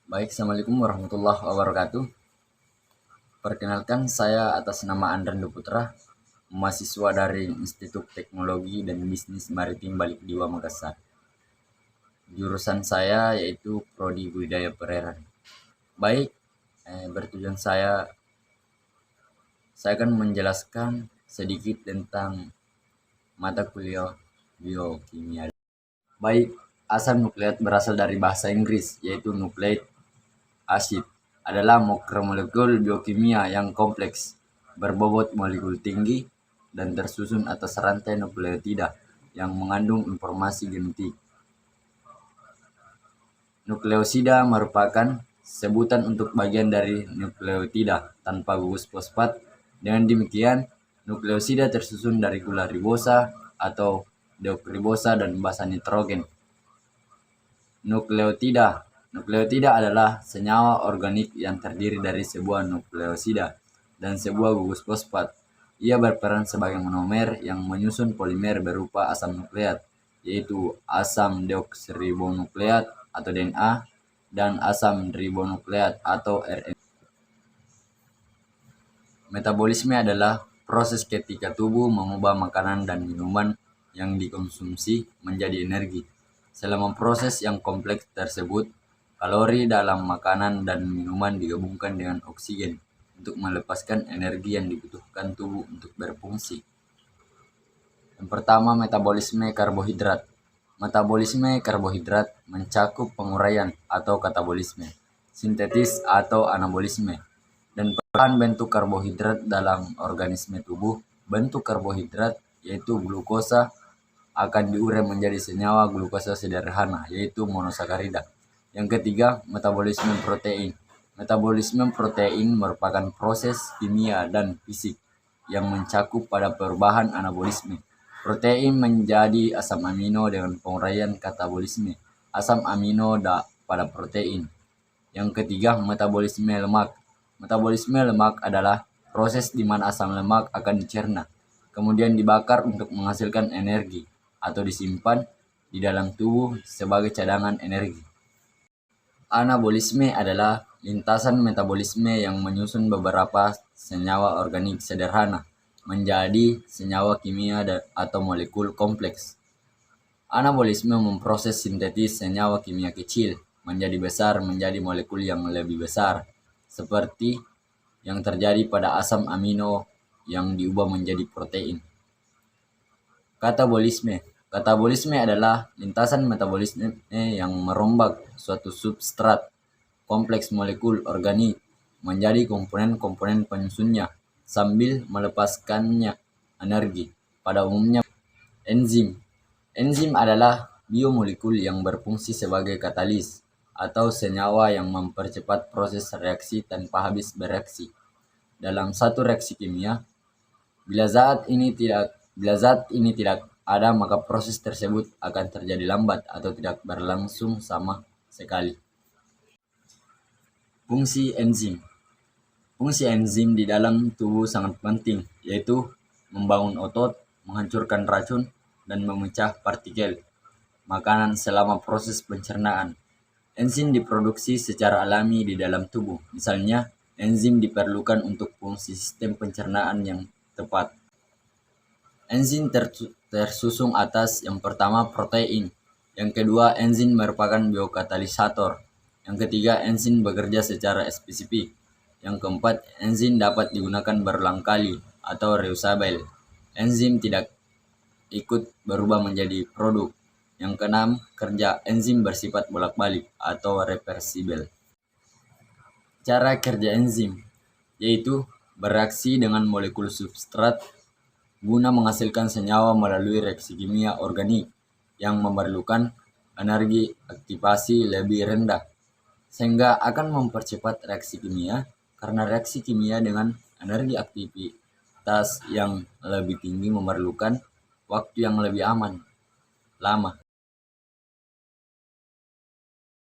Baik, Assalamualaikum warahmatullahi wabarakatuh. Perkenalkan, saya atas nama Andren Putra, mahasiswa dari Institut Teknologi dan Bisnis Maritim Balikdiwa Makassar. Jurusan saya yaitu Prodi Budidaya Perairan. Baik, bertujuan saya akan menjelaskan sedikit tentang mata kuliah biokimia. Baik, asam nukleat berasal dari bahasa Inggris, yaitu nucleic acid adalah makromolekul biokimia yang kompleks, berbobot molekul tinggi, dan tersusun atas rantai nukleotida yang mengandung informasi genetik. Nukleosida merupakan sebutan untuk bagian dari nukleotida tanpa gugus fosfat. Dengan demikian, nukleosida tersusun dari gula ribosa atau deokribosa dan basa nitrogen. Nukleotida adalah senyawa organik yang terdiri dari sebuah nukleosida dan sebuah gugus fosfat. Ia berperan sebagai monomer yang menyusun polimer berupa asam nukleat, yaitu asam deoksiribonukleat atau DNA dan asam ribonukleat atau RNA. Metabolisme adalah proses ketika tubuh mengubah makanan dan minuman yang dikonsumsi menjadi energi. Selama proses yang kompleks tersebut, kalori dalam makanan dan minuman digabungkan dengan oksigen untuk melepaskan energi yang dibutuhkan tubuh untuk berfungsi. Yang pertama, metabolisme karbohidrat. Metabolisme karbohidrat mencakup penguraian atau katabolisme, sintetis atau anabolisme, dan perubahan bentuk karbohidrat dalam organisme tubuh. Bentuk karbohidrat yaitu glukosa akan diurai menjadi senyawa glukosa sederhana, yaitu monosakarida. Yang ketiga, metabolisme protein. Metabolisme protein merupakan proses kimia dan fisik yang mencakup pada perubahan anabolisme. Protein menjadi asam amino dengan penguraian katabolisme asam amino pada protein. Yang ketiga, metabolisme lemak. Metabolisme lemak adalah proses di mana asam lemak akan dicerna, kemudian dibakar untuk menghasilkan energi atau disimpan di dalam tubuh sebagai cadangan energi. Anabolisme adalah lintasan metabolisme yang menyusun beberapa senyawa organik sederhana menjadi senyawa kimia atau molekul kompleks. Anabolisme memproses sintetis senyawa kimia kecil menjadi besar menjadi molekul yang lebih besar, seperti yang terjadi pada asam amino yang diubah menjadi protein. Katabolisme adalah lintasan metabolisme yang merombak suatu substrat kompleks molekul organik menjadi komponen-komponen penyusunnya sambil melepaskannya energi. Pada umumnya, enzim. Enzim adalah biomolekul yang berfungsi sebagai katalis atau senyawa yang mempercepat proses reaksi tanpa habis bereaksi. Dalam satu reaksi kimia, bila zat ini tidak ada, maka proses tersebut akan terjadi lambat atau tidak berlangsung sama sekali. Fungsi enzim. Fungsi enzim di dalam tubuh sangat penting, yaitu membangun otot, menghancurkan racun, dan memecah partikel makanan selama proses pencernaan. Enzim diproduksi secara alami di dalam tubuh. Misalnya, enzim diperlukan untuk fungsi sistem pencernaan yang tepat. Enzim tersusun atas yang pertama protein, yang kedua enzim merupakan biokatalisator, yang ketiga enzim bekerja secara spesifik, yang keempat enzim dapat digunakan berulang kali atau reusable. Enzim tidak ikut berubah menjadi produk. Yang keenam, kerja enzim bersifat bolak-balik atau reversibel. Cara kerja enzim yaitu bereaksi dengan molekul substrat guna menghasilkan senyawa melalui reaksi kimia organik yang memerlukan energi aktivasi lebih rendah, sehingga akan mempercepat reaksi kimia karena reaksi kimia dengan energi aktivitas yang lebih tinggi memerlukan waktu yang lebih lama.